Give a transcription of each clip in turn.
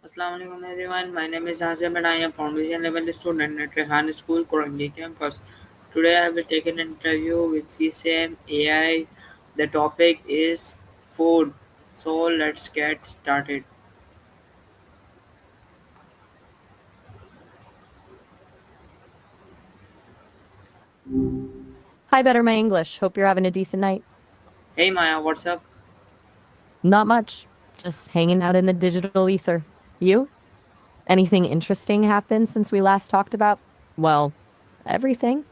Assalamu alaikum everyone. My name is Hazem and I am foundation level student at Rehan School, Korangi campus. Today I will take an interview with sesame AI. The topic is food. So let's get started. Hi, Better My English. Hope you're having a decent night. Hey Maya, what's up? Not much. Just hanging out in the digital ether. You? Anything interesting happened since we last talked about? Well, everything.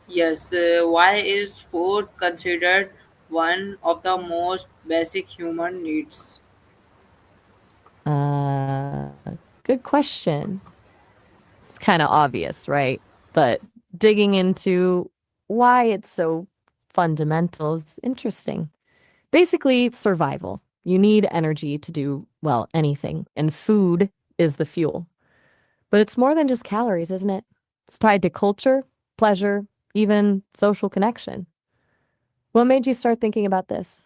Yes, why is food considered one of the most basic human needs? Uh, Good question. It's kind of obvious, right? But digging into why it's so fundamental is interesting. Basically, survival. You need energy to do, well, anything, and food is the fuel. But it's more than just calories, isn't it? It's tied to culture, pleasure, even social connection. What made you start thinking about this?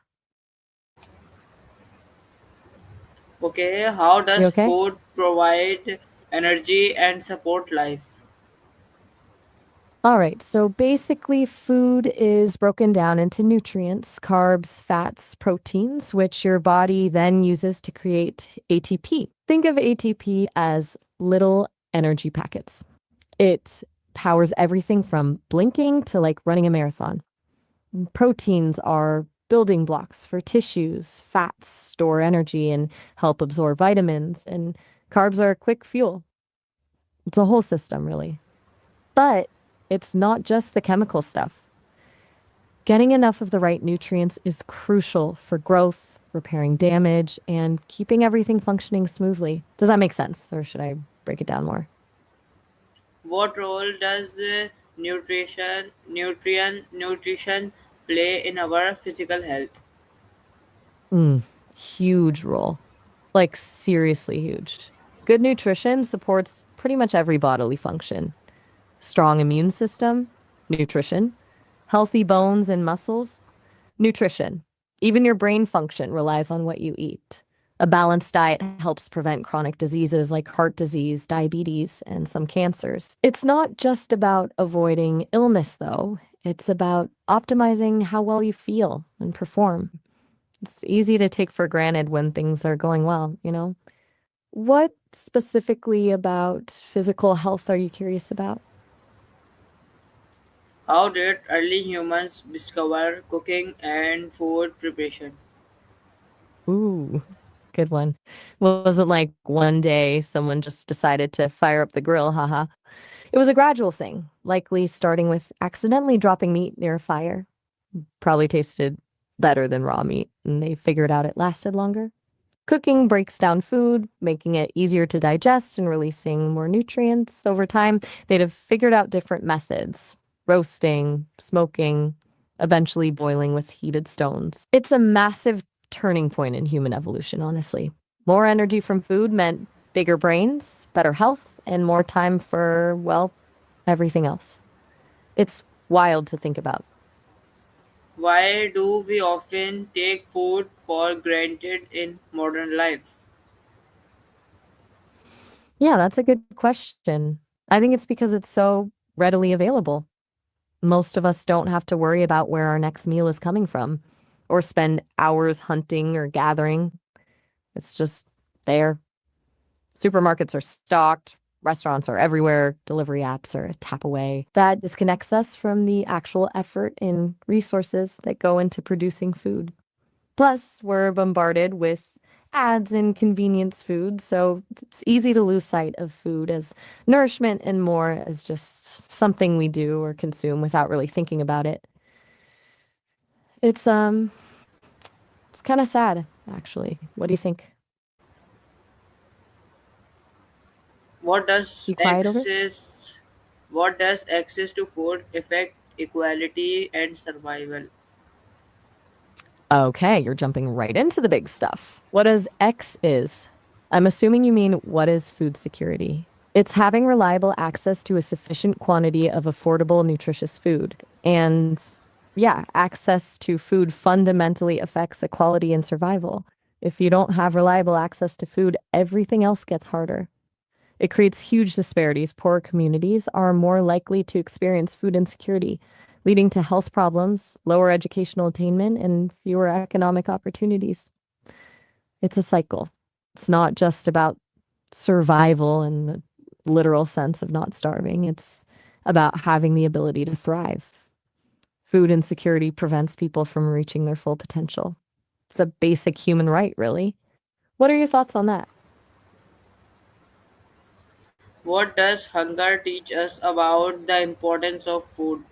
Okay, how You does okay? food provide energy and support life? All right, so basically, food is broken down into nutrients, carbs, fats, proteins, which your body then uses to create ATP. Think of ATP as little energy packets. It powers everything from blinking to like running a marathon. Proteins are building blocks for tissues, fats store energy and help absorb vitamins, and carbs are a quick fuel. It's a whole system, really. But it's not just the chemical stuff. Getting enough of the right nutrients is crucial for growth, repairing damage, and keeping everything functioning smoothly. Does that make sense, or should I break it down more? What role does nutrition play in our physical health? Mm, Huge role. Like, seriously huge. Good nutrition supports pretty much every bodily function. Strong immune system, nutrition. Healthy bones and muscles, nutrition. Even your brain function relies on what you eat. A balanced diet helps prevent chronic diseases like heart disease, diabetes, and some cancers. It's not just about avoiding illness, though. It's about optimizing how well you feel and perform. It's easy to take for granted when things are going well, you know? What specifically about physical health are you curious about? How did early humans discover cooking and food preparation? Ooh, good one. Wasn't like one day someone just decided to fire up the grill, haha. It was a gradual thing, likely starting with accidentally dropping meat near a fire. Probably tasted better than raw meat, and they figured out it lasted longer. Cooking breaks down food, making it easier to digest and releasing more nutrients. Over time, they'd have figured out different methods: roasting, smoking, eventually boiling with heated stones. It's a massive turning point in human evolution, honestly. More energy from food meant bigger brains, better health, and more time for, well, everything else. It's wild to think about. Why do we often take food for granted in modern life? Yeah, that's a good question. I think it's because it's so readily available. Most of us don't have to worry about where our next meal is coming from or spend hours hunting or gathering. It's just there. Supermarkets are stocked, restaurants are everywhere, delivery apps are a tap away. That disconnects us from the actual effort and resources that go into producing food. Plus, we're bombarded with ads and convenience food, so it's easy to lose sight of food as nourishment and more as just something we do or consume without really thinking about it. It's it's kind of sad, actually. What do you think? What does You quiet over? access what does access to food affect equality and survival? Okay, you're jumping right into the big stuff. What does X is? I'm assuming you mean what is food security? It's having reliable access to a sufficient quantity of affordable, nutritious food. And yeah, access to food fundamentally affects equality and survival. If you don't have reliable access to food, everything else gets harder. It creates huge disparities. Poorer communities are more likely to experience food insecurity, leading to health problems, lower educational attainment, and fewer economic opportunities. It's a cycle. It's not just about survival in the literal sense of not starving, it's about having the ability to thrive. Food insecurity prevents people from reaching their full potential. It's a basic human right, really. What are your thoughts on that? What does hunger teach us about the importance of food?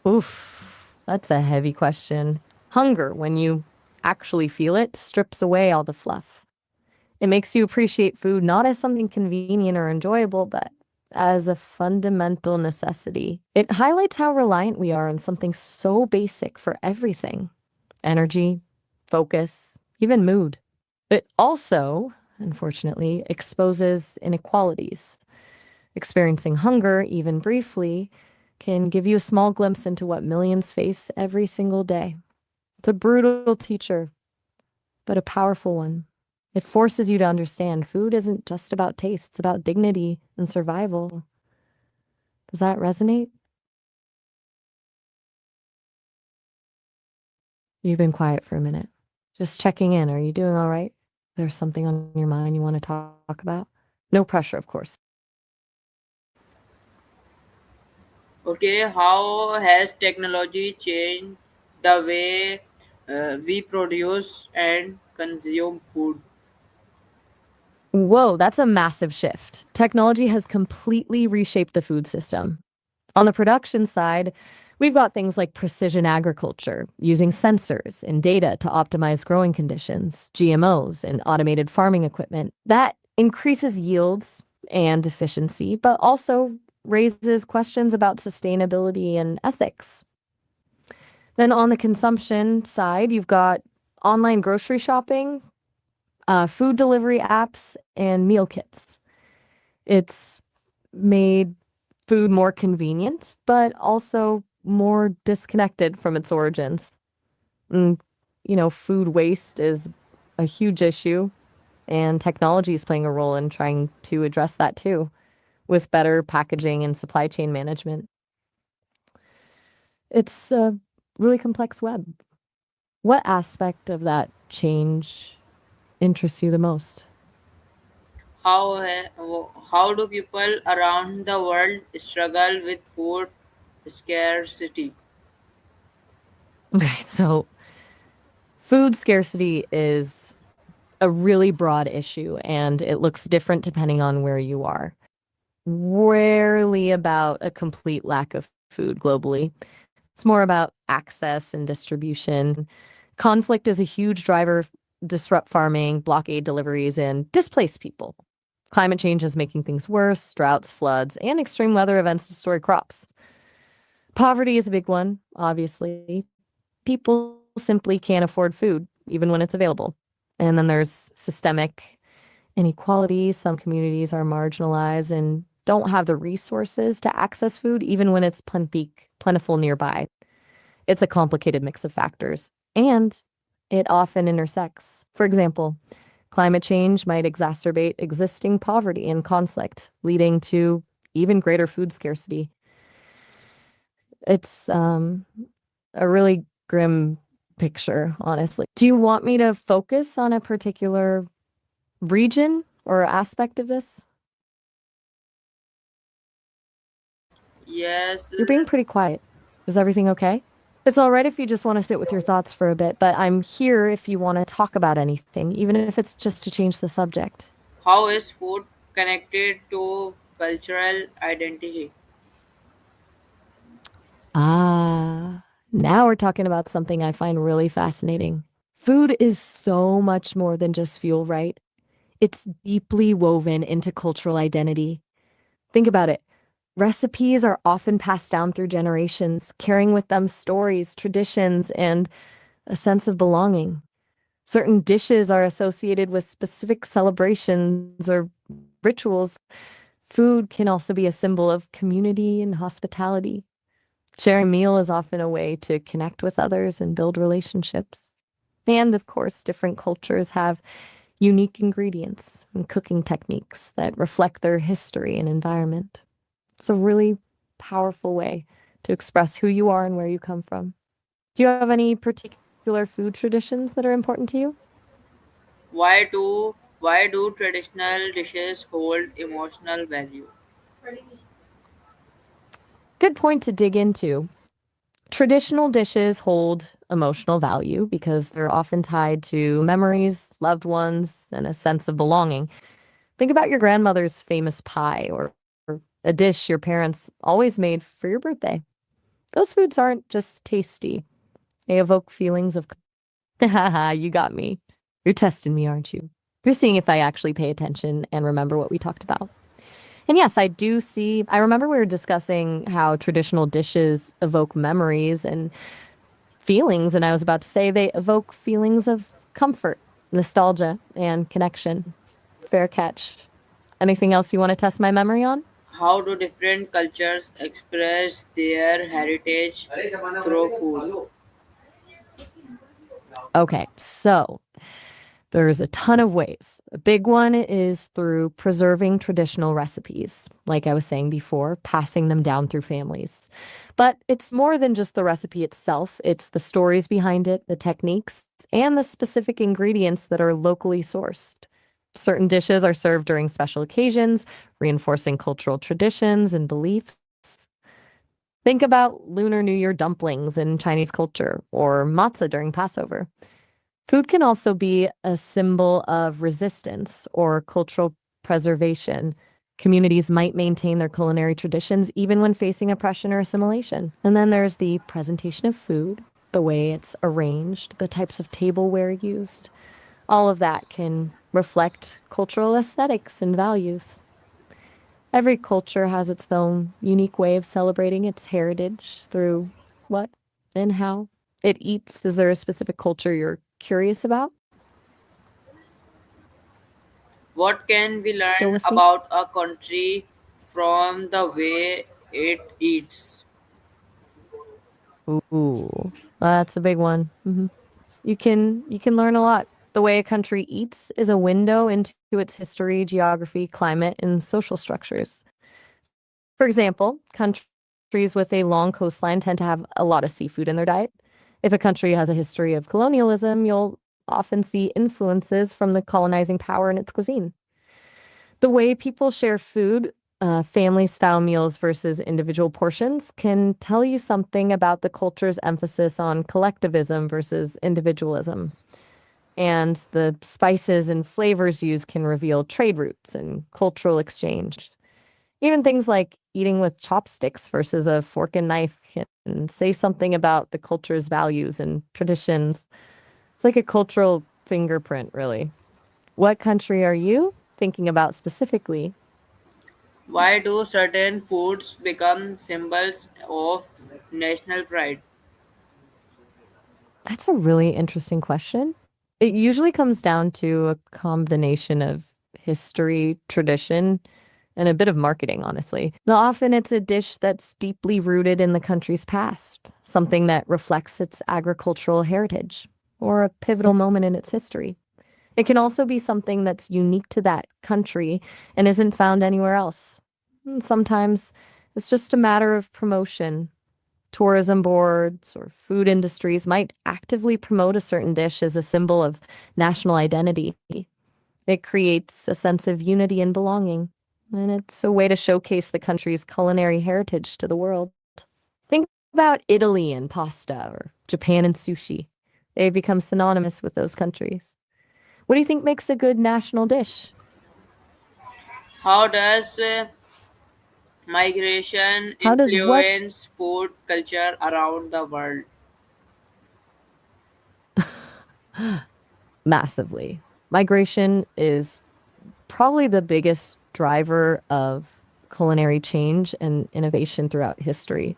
Oof, that's a heavy question. Hunger, when you actually feel it, strips away all the fluff. It makes you appreciate food not as something convenient or enjoyable, but as a fundamental necessity. It highlights how reliant we are on something so basic for everything: energy, focus, even mood. It also, unfortunately, exposes inequalities. Experiencing hunger, even briefly, can give you a small glimpse into what millions face every single day. It's a brutal teacher, but a powerful one. It forces you to understand food isn't just about taste, it's about dignity and survival. Does that resonate? You've been quiet for a minute. Just checking in. Are you doing all right? There's something on your mind you want to talk about? No pressure, of course. Okay, how has technology changed the way we produce and consume food? Whoa, that's a massive shift. Technology has completely reshaped the food system. On the production side, we've got things like precision agriculture, using sensors and data to optimize growing conditions, GMOs, and automated farming equipment. That increases yields and efficiency, but also raises questions about sustainability and ethics. Then on the consumption side, you've got online grocery shopping, food delivery apps, and meal kits. It's made food more convenient, but also more disconnected from its origins. And, food waste is a huge issue, and technology is playing a role in trying to address that too, with better packaging and supply chain management. It's a really complex web. What aspect of that change interests you the most? How do people around the world struggle with food scarcity? Okay, so food scarcity is a really broad issue, and it looks different depending on where you are. Rarely about a complete lack of food globally. It's more about access and distribution. Conflict is a huge driver, disrupt farming, blockade deliveries, and displace people. Climate change is making things worse, droughts, floods, and extreme weather events destroy crops. Poverty is a big one, obviously. People simply can't afford food, even when it's available. And then there's systemic inequality. Some communities are marginalized and don't have the resources to access food, even when it's plentiful nearby. It's a complicated mix of factors, and it often intersects. For example, climate change might exacerbate existing poverty and conflict, leading to even greater food scarcity. It's a really grim picture, honestly. Do you want me to focus on a particular region or aspect of this? Yes, You're being pretty quiet. Is everything okay? It's all right if you just want to sit with your thoughts for a bit, but I'm here if you want to talk about anything, even if it's just to change the subject. how is food connected to cultural identity? Now we're talking about something I find really fascinating. Food is so much more than just fuel, right? It's deeply woven into cultural identity. Think about it. Recipes are often passed down through generations, carrying with them stories, traditions, and a sense of belonging. Certain dishes are associated with specific celebrations or rituals. Food can also be a symbol of community and hospitality. Sharing a meal is often a way to connect with others and build relationships. And of course, different cultures have unique ingredients and cooking techniques that reflect their history and environment. It's a really powerful way to express who you are and where you come from. Do you have any particular food traditions that are important to you? Why do traditional dishes hold emotional value? Good point to dig into. Traditional dishes hold emotional value because they're often tied to memories, loved ones, and a sense of belonging. Think about your grandmother's famous pie or a dish your parents always made for your birthday. Those foods aren't just tasty, they evoke feelings of, haha, you got me. You're testing me, aren't you? You're seeing if I actually pay attention and remember what we talked about. And yes, I do see, I remember we were discussing how traditional dishes evoke memories and feelings, and I was about to say they evoke feelings of comfort, nostalgia, and connection. Fair catch. Anything else you want to test my memory on? How do different cultures express their heritage through food? Okay, so there's a ton of ways. A big one is through preserving traditional recipes, like I was saying before, passing them down through families. But it's more than just the recipe itself, it's the stories behind it, the techniques, and the specific ingredients that are locally sourced. Certain dishes are served during special occasions, reinforcing cultural traditions and beliefs. Think about Lunar New Year dumplings in Chinese culture or matzah during Passover. Food can also be a symbol of resistance or cultural preservation. Communities might maintain their culinary traditions even when facing oppression or assimilation. And then there's the presentation of food, the way it's arranged, the types of tableware used. All of that can reflect cultural aesthetics and values. Every culture has its own unique way of celebrating its heritage through what and how it eats. Is there a specific culture you're curious about? What can we Still learn with me? about a country from the way it eats? Ooh, that's a big one. You can learn a lot. The way a country eats is a window into its history, geography, climate, and social structures. For example, countries with a long coastline tend to have a lot of seafood in their diet. If a country has a history of colonialism, you'll often see influences from the colonizing power in its cuisine. The way people share food, family style meals versus individual portions, can tell you something about the culture's emphasis on collectivism versus individualism. And the spices and flavors used can reveal trade routes and cultural exchange. Even things like eating with chopsticks versus a fork and knife can say something about the culture's values and traditions. It's like a cultural fingerprint, really. What country are you thinking about specifically? Why do certain foods become symbols of national pride? That's a really interesting question. It usually comes down to a combination of history, tradition, and a bit of marketing, honestly. Now, often it's a dish that's deeply rooted in the country's past, something that reflects its agricultural heritage, or a pivotal moment in its history. It can also be something that's unique to that country and isn't found anywhere else. And sometimes it's just a matter of promotion. Tourism boards or food industries might actively promote a certain dish as a symbol of national identity. It creates a sense of unity and belonging, and it's a way to showcase the country's culinary heritage to the world. Think about Italy and pasta or Japan and sushi. They've become synonymous with those countries. What do you think makes a good national dish? How does migration How does what influence food culture around the world? massively? Migration is probably the biggest driver of culinary change and innovation throughout history.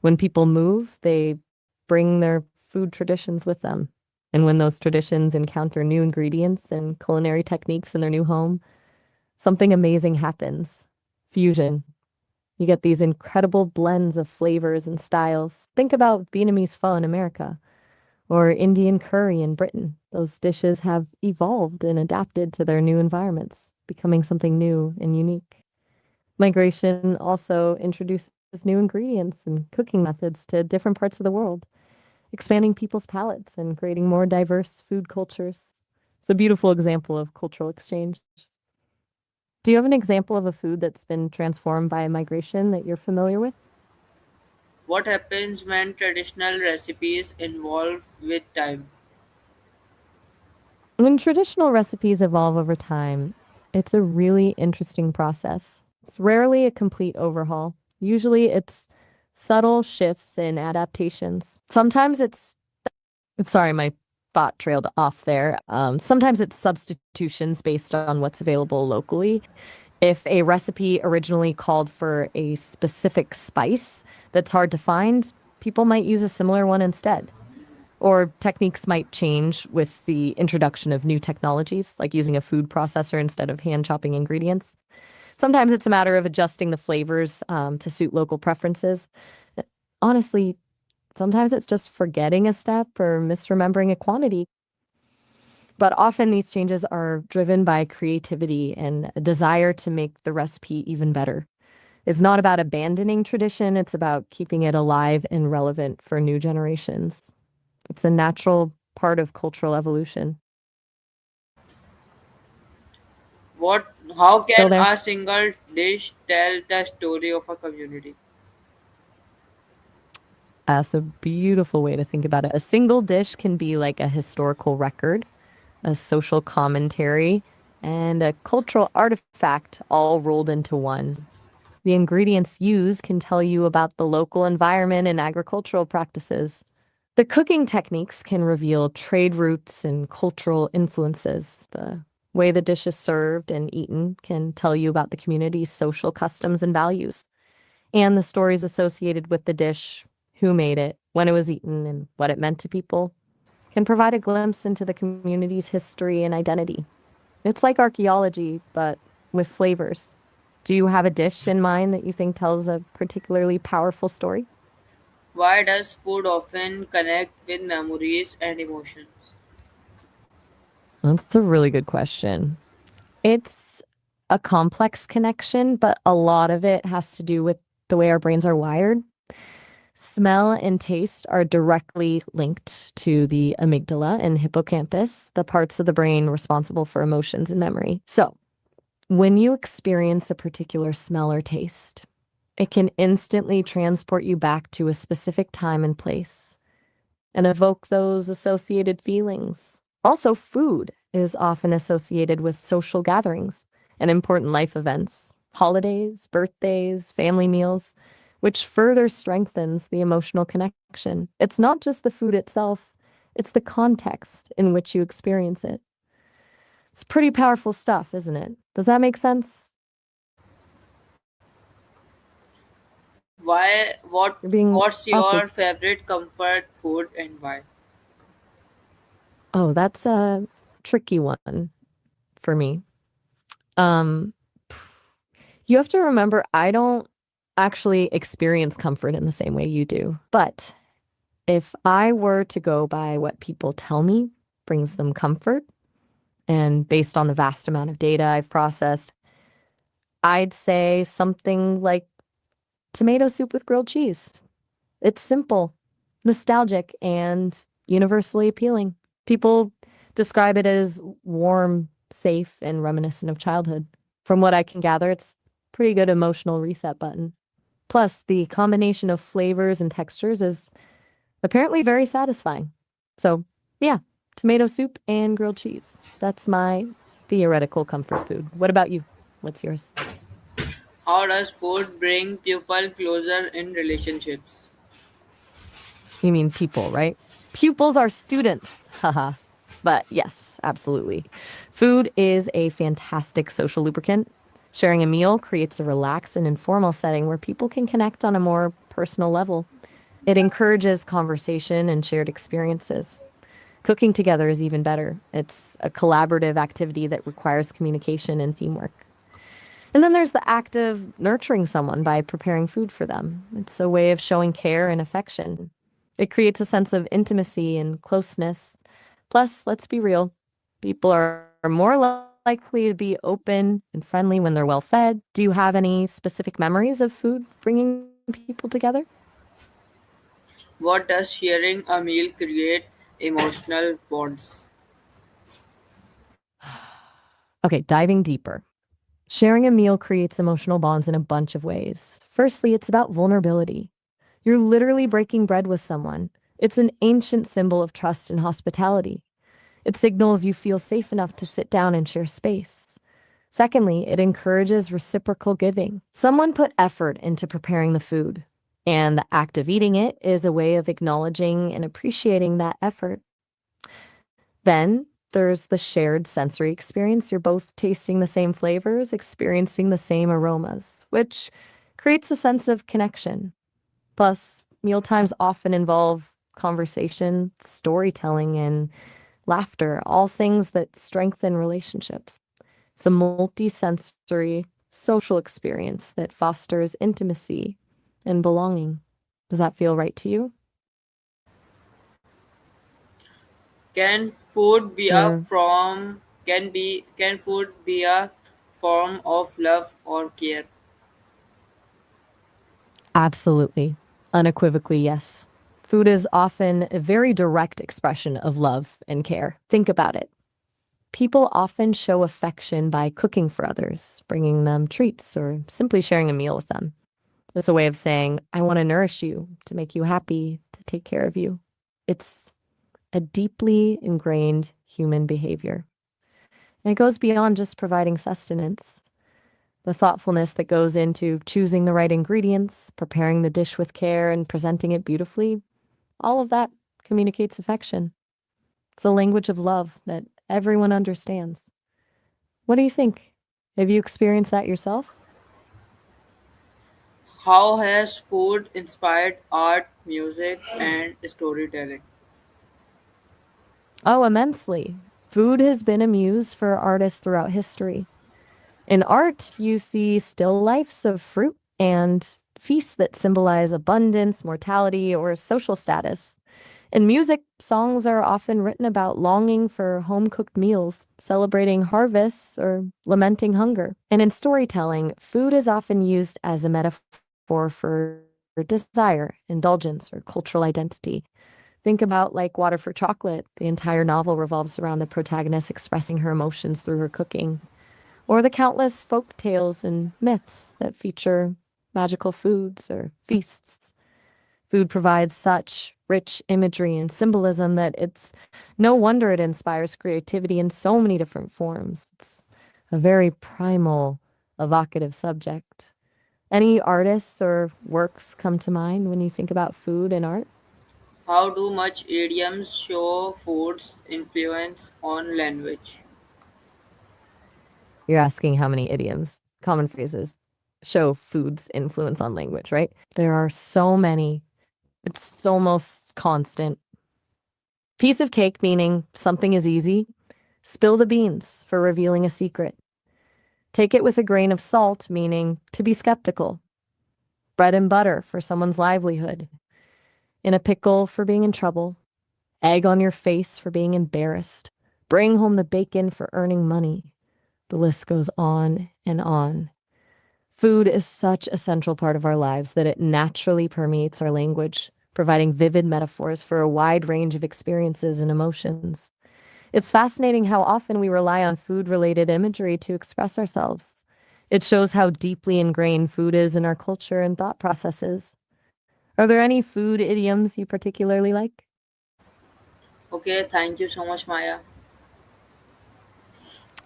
When people move, they bring their food traditions with them. And when those traditions encounter new ingredients and culinary techniques in their new home, something amazing happens. Fusion. You get these incredible blends of flavors and styles. Think about Vietnamese pho in America or Indian curry in Britain. Those dishes have evolved and adapted to their new environments, becoming something new and unique. Migration also introduces new ingredients and cooking methods to different parts of the world, expanding people's palates and creating more diverse food cultures. It's a beautiful example of cultural exchange. Do you have an example of a food that's been transformed by migration that you're familiar with? What happens when traditional recipes evolve with time? When traditional recipes evolve over time, it's a really interesting process. It's rarely a complete overhaul. Usually it's subtle shifts and adaptations. Sometimes sorry, my thought trailed off there. Sometimes it's substitutions based on what's available locally. If a recipe originally called for a specific spice that's hard to find, people might use a similar one instead. Or techniques might change with the introduction of new technologies, like using a food processor instead of hand chopping ingredients. Sometimes it's a matter of adjusting the flavors to suit local preferences. Honestly, sometimes it's just forgetting a step or misremembering a quantity. But often these changes are driven by creativity and a desire to make the recipe even better. It's not about abandoning tradition, it's about keeping it alive and relevant for new generations. It's a natural part of cultural evolution. How Still can there? a single dish tell the story of a community? That's a beautiful way to think about it. A single dish can be like a historical record, a social commentary, and a cultural artifact all rolled into one. The ingredients used can tell you about the local environment and agricultural practices. The cooking techniques can reveal trade routes and cultural influences. The way the dish is served and eaten can tell you about the community's social customs and values, and the stories associated with the dish, who made it, when it was eaten, and what it meant to people, can provide a glimpse into the community's history and identity. It's like archaeology, but with flavors. Do you have a dish in mind that you think tells a particularly powerful story? Why does food often connect with memories and emotions? That's a really good question. It's a complex connection, but a lot of it has to do with the way our brains are wired. Smell and taste are directly linked to the amygdala and hippocampus, the parts of the brain responsible for emotions and memory. So, when you experience a particular smell or taste, it can instantly transport you back to a specific time and place and evoke those associated feelings. Also, food is often associated with social gatherings and important life events, holidays, birthdays, family meals, which further strengthens the emotional connection. It's not just the food itself, it's the context in which you experience it. It's pretty powerful stuff, isn't it? Does that make sense? Why? What? You're being What's awfully. your favorite comfort food and why? Oh, that's a tricky one for me. Um, You have to remember, I don't actually experience comfort in the same way you do. But if I were to go by what people tell me brings them comfort, and based on the vast amount of data I've processed, I'd say something like tomato soup with grilled cheese. It's simple, nostalgic, and universally appealing. People describe it as warm, safe, and reminiscent of childhood. From what I can gather, it's a pretty good emotional reset button. Plus, the combination of flavors and textures is apparently very satisfying. So, yeah, tomato soup and grilled cheese. That's my theoretical comfort food. What about you? What's yours? How does food bring people closer in relationships? You mean people, right? Pupils are students. Haha. But yes, absolutely. Food is a fantastic social lubricant. Sharing a meal creates a relaxed and informal setting where people can connect on a more personal level. It encourages conversation and shared experiences. Cooking together is even better. It's a collaborative activity that requires communication and teamwork. And then there's the act of nurturing someone by preparing food for them. It's a way of showing care and affection. It creates a sense of intimacy and closeness. Plus, let's be real, people are more likely to be open and friendly when they're well fed. Do you have any specific memories of food bringing people together? What does sharing a meal create emotional bonds? Okay, diving deeper. Sharing a meal creates emotional bonds in a bunch of ways. Firstly, it's about vulnerability. You're literally breaking bread with someone. It's an ancient symbol of trust and hospitality. It signals you feel safe enough to sit down and share space. Secondly, it encourages reciprocal giving. Someone put effort into preparing the food, and the act of eating it is a way of acknowledging and appreciating that effort. Then there's the shared sensory experience. You're both tasting the same flavors, experiencing the same aromas, which creates a sense of connection. Plus, mealtimes often involve conversation, storytelling, and laughter, all things that strengthen relationships. It's a multi-sensory social experience that fosters intimacy and belonging. Does that feel right to you? Can food be a Or from can food be a form of love or care? absolutely, unequivocally, yes. Food is often a very direct expression of love and care. Think about it. People often show affection by cooking for others, bringing them treats, or simply sharing a meal with them. It's a way of saying, I want to nourish you, to make you happy, to take care of you. It's a deeply ingrained human behavior. And it goes beyond just providing sustenance. The thoughtfulness that goes into choosing the right ingredients, preparing the dish with care, and presenting it beautifully, all of that communicates affection. It's a language of love that everyone understands. What do you think? Have you experienced that yourself? How has food inspired art, music, and storytelling? Oh, immensely. Food has been a muse for artists throughout history. In art, you see still lifes of fruit and feasts that symbolize abundance, mortality, or social status. In music, songs are often written about longing for home cooked meals, celebrating harvests, or lamenting hunger. And in storytelling, food is often used as a metaphor for desire, indulgence, or cultural identity. Think about like Water for Chocolate. The entire novel revolves around the protagonist expressing her emotions through her cooking, or the countless folk tales and myths that feature magical foods or feasts. Food provides such rich imagery and symbolism that it's no wonder it inspires creativity in so many different forms. It's a very primal, evocative subject. Any artists or works come to mind when you think about food and art? How do much idioms show food's influence on language? You're asking how many idioms, common phrases, show food's influence on language, right? There are so many. It's almost constant. Piece of cake meaning something is easy. Spill the beans for revealing a secret. Take it with a grain of salt meaning to be skeptical. Bread and butter for someone's livelihood. In a pickle for being in trouble. Egg on your face for being embarrassed. Bring home the bacon for earning money. The list goes on and on. Food is such a central part of our lives that it naturally permeates our language, providing vivid metaphors for a wide range of experiences and emotions. It's fascinating how often we rely on food related imagery to express ourselves. It shows how deeply ingrained food is in our culture and thought processes. Are there any food idioms you particularly like? Okay, thank you so much, Maya.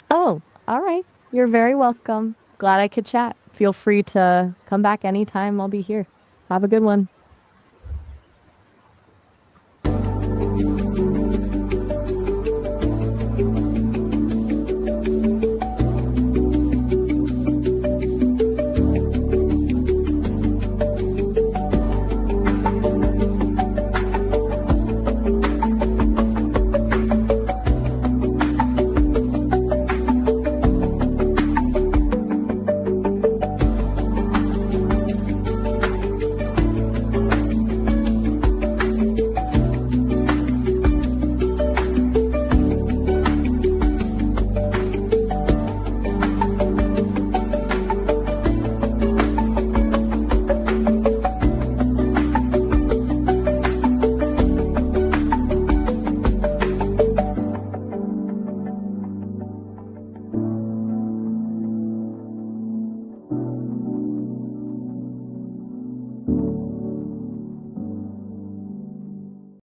Oh, all right. You're very welcome. Glad I could chat. Feel free to come back anytime. I'll be here. Have a good one.